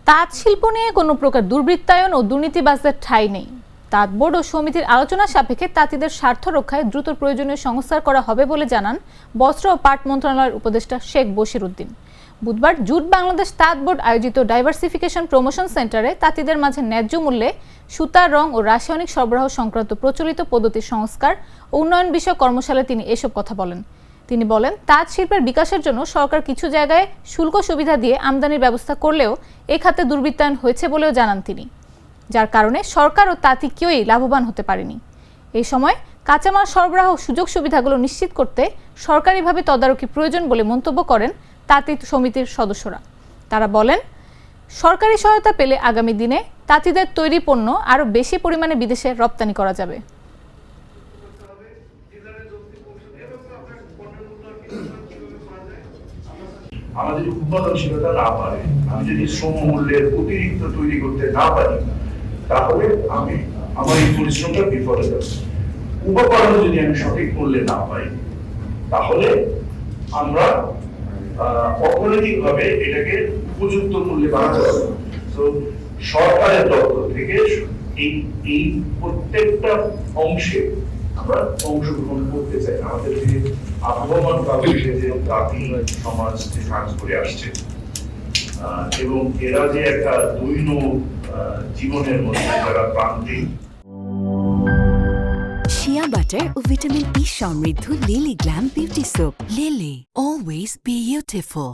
তাঁত শিল্প নিয়ে কোনো প্রকার দুর্বৃত্তায়ন ও দুর্নীতিবাজদের ঠাঁই নেই। তাঁত বোর্ড ও সমিতির আলোচনা সাপেক্ষে তাঁতিদের স্বার্থ রক্ষায় দ্রুত প্রয়োজনীয় সংস্কার করা হবে বলে জানান বস্ত্র ও পাট মন্ত্রণালয়ের উপদেষ্টা শেখ বশির উদ্দিন। বুধবার জুট বাংলাদেশ তাঁত বোর্ড আয়োজিত ডাইভার্সিফিকেশন প্রমোশন সেন্টারে তাঁতিদের মাঝে ন্যায্য মূল্যে সুতা, রং ও রাসায়নিক সরবরাহ সংক্রান্ত প্রচলিত পদ্ধতির সংস্কার ও উন্নয়ন বিষয়ক কর্মশালায় তিনি এসব কথা বলেন। তিনি বলেন, তাঁত শিল্পের বিকাশের জন্য সরকার কিছু জায়গায় শুল্ক সুবিধা দিয়ে আমদানির ব্যবস্থা করলেও এ খাতে দুর্বৃত্তায়ন হয়েছে বলেও জানান তিনি, যার কারণে সরকার ও তাঁতি কেউই লাভবান হতে পারেনি। এই সময় কাঁচামাল সরবরাহ সুযোগ সুবিধাগুলো নিশ্চিত করতে সরকারিভাবে তদারকি প্রয়োজন বলে মন্তব্য করেন তাঁতি সমিতির সদস্যরা। তারা বলেন, সরকারি সহায়তা পেলে আগামী দিনে তাঁতিদের তৈরি পণ্য আরও বেশি পরিমাণে বিদেশে রপ্তানি করা যাবে। আমাদের উৎপাদনশীলতা না পারে, আমি যদি শ্রম মূল্যের অতিরিক্ত তৈরি করতে না পারি, তাহলে আমি আমার এই পরিশ্রমটা বিফলে যাবে। উপকরণ যদি আমি সঠিক মূল্যে না পাই, তাহলে আমরা অর্থনৈতিকভাবে এটাকে উপযুক্ত মূল্যে বানাতে হবে। তো সরকারের পক্ষ থেকে এই প্রত্যেকটা অংশে আমরা অংশগ্রহণ করতে চাই। আমাদের যে আবহমান কালে যে জাতি সমাজ যে কাজ করে আসছে এবং এরা যে একটা দৈন জীবনের মধ্যে যারা প্রান্তিক। শিয়া বাটার ও ভিটামিন ই সমৃদ্ধ lily glam beauty soap. Lily, always beautiful.